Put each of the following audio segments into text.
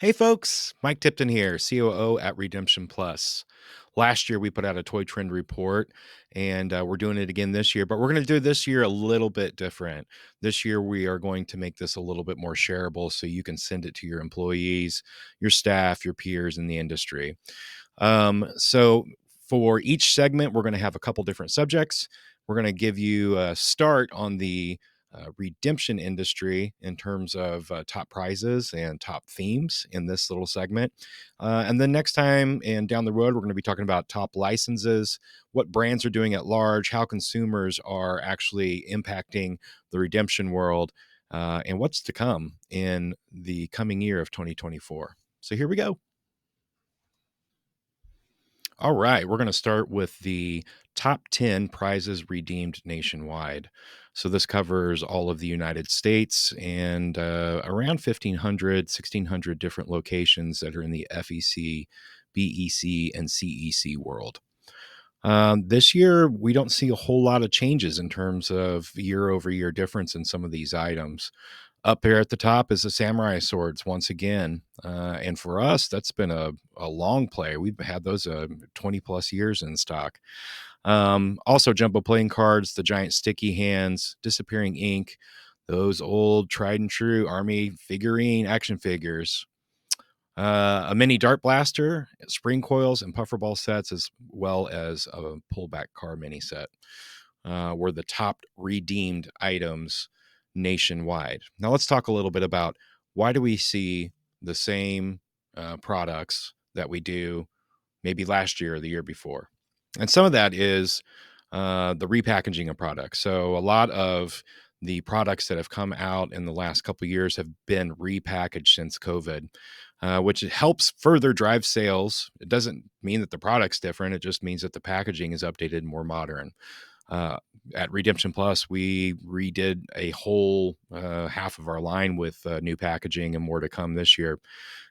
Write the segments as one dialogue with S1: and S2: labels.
S1: Hey folks, Mike Tipton here, COO at Redemption Plus. Last year we put out a toy trend report and we're doing it again this year, but we're going to do this year a little bit different. This year we are going to make this a little bit more shareable so you can send it to your employees, your staff, your peers in the industry. So for each segment, we're going to have a couple different subjects. We're going to give you a start on the redemption industry in terms of top prizes and top themes in this little segment. And then next time and down the road, we're going to be talking about top licenses, what brands are doing at large, how consumers are actually impacting the redemption world, and what's to come in the coming year of 2024. So here we go. All right, we're going to start with the top 10 prizes redeemed nationwide. So this covers all of the United States and around 1,500, 1,600 different locations that are in the FEC, BEC, and CEC world. This year, we don't see a whole lot of changes in terms of year over year difference in some of these items. Up there at the top is the samurai swords once again. And for us, that's been a long play. We've had those 20 plus years in stock. Also, jumbo playing cards, the giant sticky hands, disappearing ink, those old tried and true army figurine action figures, a mini dart blaster, spring coils, and puffer ball sets, as well as a pullback car mini set, were the top redeemed items nationwide. Now, let's talk a little bit about why do we see the same products that we do maybe last year or the year before. And some of that is the repackaging of products. So a lot of the products that have come out in the last couple of years have been repackaged since COVID, which helps further drive sales. It doesn't mean that the product's different. It just means that the packaging is updated and more modern. Uh, at Redemption Plus, we redid a whole half of our line with new packaging and more to come this year.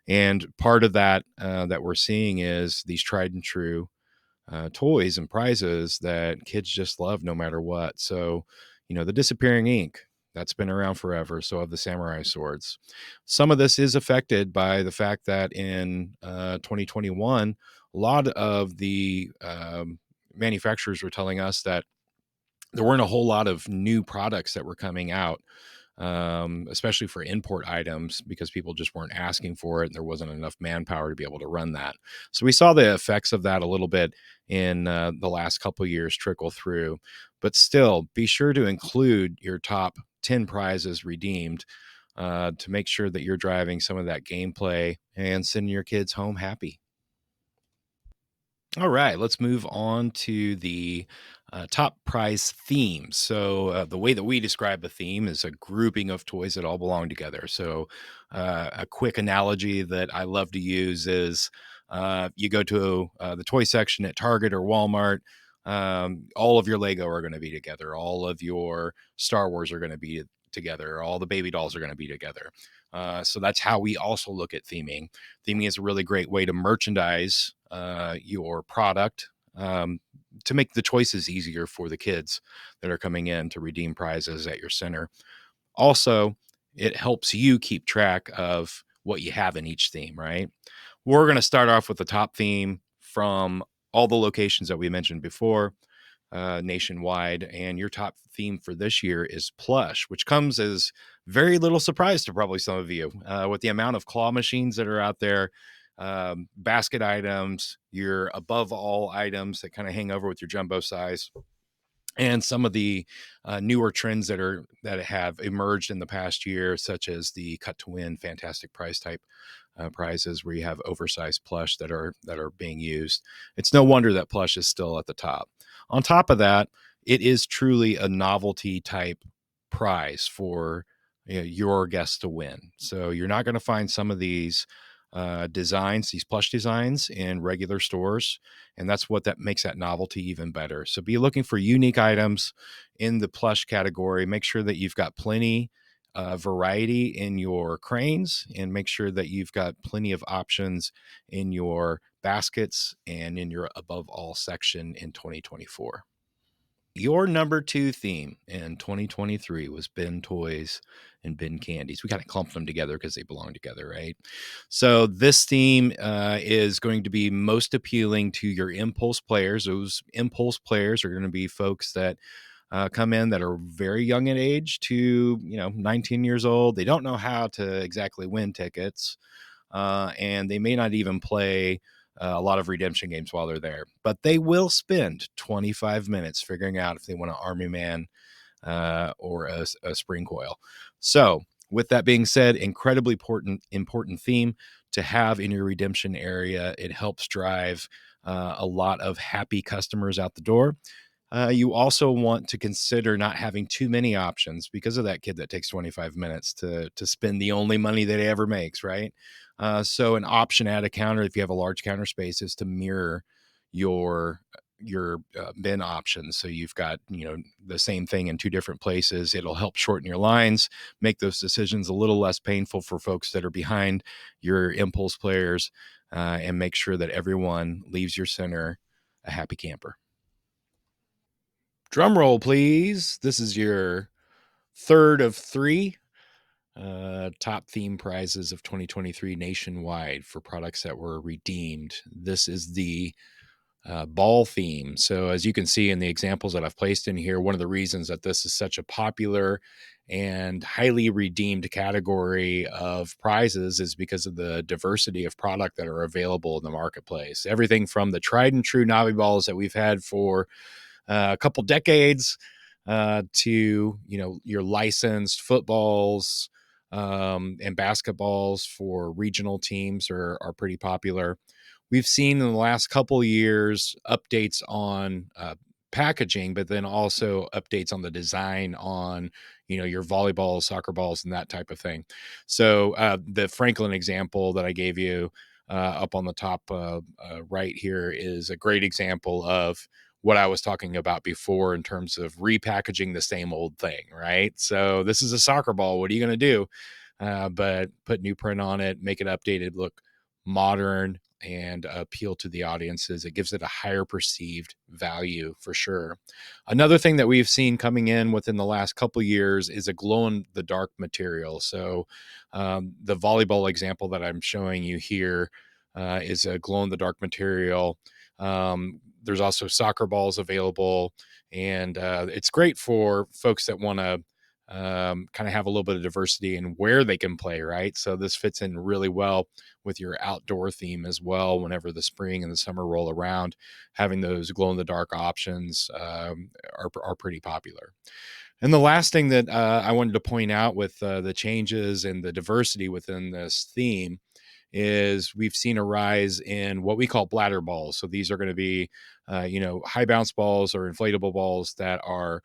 S1: And part of that that we're seeing is these tried and true toys and prizes that kids just love no matter what. So, the disappearing ink, that's been around forever. So have the samurai swords. Some of this is affected by the fact that in 2021, a lot of the manufacturers were telling us that there weren't a whole lot of new products that were coming out, especially for import items, because people just weren't asking for it and there wasn't enough manpower to be able to run that. So we saw the effects of that a little bit in the last couple of years trickle through. But still, be sure to include your top 10 prizes redeemed to make sure that you're driving some of that gameplay and sending your kids home happy. All right, let's move on to the top prize themes. So, the way that we describe a theme is a grouping of toys that all belong together. So, a quick analogy that I love to use is you go to the toy section at Target or Walmart. All of your Lego are going to be together. All of your Star Wars are going to be together. All the baby dolls are going to be together. So that's how we also look at theming. Theming is a really great way to merchandise your product, to make the choices easier for the kids that are coming in to redeem prizes at your center. Also, it helps you keep track of what you have in each theme, right? We're going to start off with the top theme from all the locations that we mentioned before, nationwide. And your top theme for this year is plush, which comes as very little surprise to probably some of you with the amount of claw machines that are out there, basket items, your above all items that kind of hang over with your jumbo size, and some of the newer trends that have emerged in the past year, such as the cut to win fantastic prize type prizes where you have oversized plush that are being used. It's no wonder that plush is still at the top. On top of that, it is truly a novelty type prize for your guests to win. So you're not going to find some of these designs, these plush designs in regular stores. And that's what that makes that novelty even better. So be looking for unique items in the plush category. Make sure that you've got plenty variety in your cranes, and make sure that you've got plenty of options in your baskets and in your above all section in 2024. Your number two theme in 2023 was Ben Toys and Ben Candies. We kind of clumped them together because they belong together, right? So this theme is going to be most appealing to your impulse players. Those impulse players are going to be folks that come in that are very young in age to 19 years old. They don't know how to exactly win tickets, and they may not even play a lot of redemption games while they're there, but they will spend 25 minutes figuring out if they want an Army Man or a spring coil. So, with that being said, incredibly important theme to have in your redemption area. It helps drive a lot of happy customers out the door. You also want to consider not having too many options because of that kid that takes 25 minutes to spend the only money that he ever makes, right? So an option at a counter, if you have a large counter space, is to mirror your bin options. So you've got the same thing in two different places. It'll help shorten your lines, make those decisions a little less painful for folks that are behind your impulse players, and make sure that everyone leaves your center a happy camper. Drum roll, please. This is your third of three top theme prizes of 2023 nationwide for products that were redeemed. This is the ball theme. So, as you can see in the examples that I've placed in here, one of the reasons that this is such a popular and highly redeemed category of prizes is because of the diversity of product that are available in the marketplace. Everything from the tried and true Navi balls that we've had for a couple decades to your licensed footballs and basketballs for regional teams are pretty popular. We've seen in the last couple of years updates on packaging, but then also updates on the design on your volleyballs, soccer balls, and that type of thing. So the Franklin example that I gave you up on the top right here is a great example of what I was talking about before in terms of repackaging the same old thing, right? So this is a soccer ball. What are you going to do? But put new print on it, make it updated, look modern, and appeal to the audiences. It gives it a higher perceived value for sure. Another thing that we've seen coming in within the last couple years is a glow in the dark material. So the volleyball example that I'm showing you here is a glow in the dark material. There's also soccer balls available, and it's great for folks that want to kind of have a little bit of diversity in where they can play, right? So this fits in really well with your outdoor theme as well. Whenever the spring and the summer roll around, having those glow in the dark options are pretty popular. And the last thing that I wanted to point out with the changes and the diversity within this theme is we've seen a rise in what we call bladder balls. So these are going to be, high bounce balls or inflatable balls that are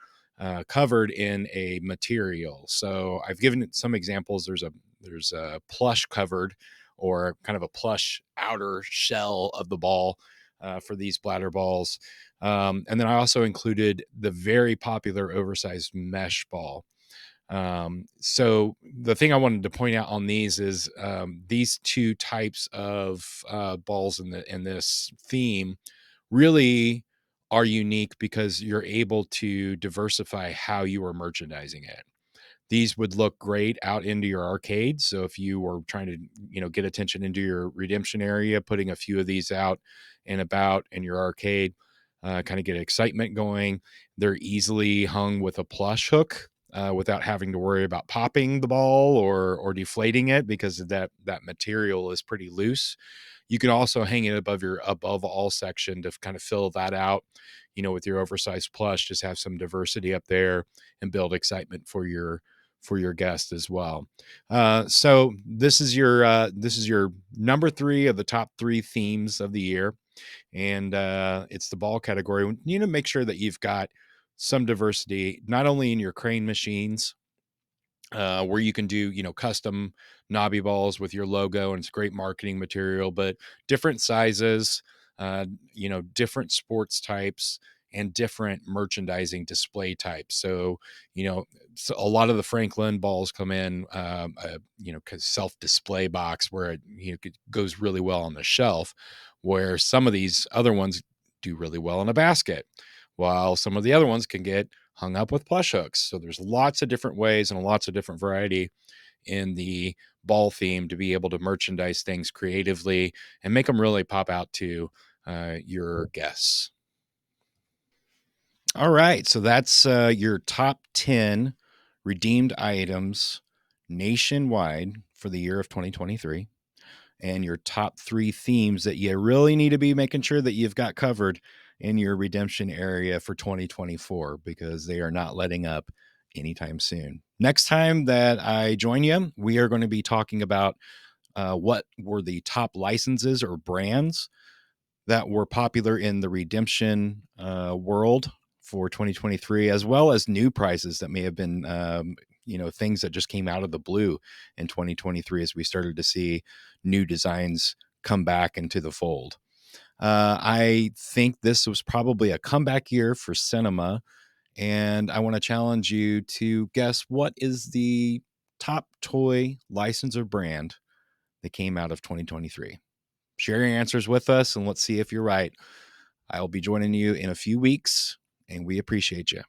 S1: covered in a material. So I've given some examples. There's a plush covered or kind of a plush outer shell of the ball for these bladder balls. And then I also included the very popular oversized mesh ball. So the thing I wanted to point out on these is these two types of balls in this theme really are unique because you're able to diversify how you are merchandising it. These would look great out into your arcade. So if you were trying to, get attention into your redemption area, putting a few of these out and about in your arcade, kind of get excitement going. They're easily hung with a plush hook without having to worry about popping the ball or deflating it because that material is pretty loose. You can also hang it above your above all section to kind of fill that out, with your oversized plush. Just have some diversity up there and build excitement for your guest as well. So this is your number three of the top three themes of the year, and it's the ball category. You need to make sure that you've got some diversity, not only in your crane machines, where you can do custom knobby balls with your logo, and it's great marketing material, but different sizes, different sports types and different merchandising display types. So so a lot of the Franklin balls come in self display box where it goes really well on the shelf, where some of these other ones do really well in a basket. while some of the other ones can get hung up with plush hooks. So there's lots of different ways and lots of different variety in the ball theme to be able to merchandise things creatively and make them really pop out to your guests. All right. So that's your top 10 redeemed items nationwide for the year of 2023, and your top 3 themes that you really need to be making sure that you've got covered in your redemption area for 2024, because they are not letting up anytime soon. Next time that I join you, we are going to be talking about what were the top licenses or brands that were popular in the redemption world for 2023, as well as new prizes that may have been, things that just came out of the blue in 2023 as we started to see new designs come back into the fold. I think this was probably a comeback year for cinema, and I want to challenge you to guess what is the top toy license or brand that came out of 2023. Share your answers with us and let's see if you're right. I'll be joining you in a few weeks, and we appreciate you.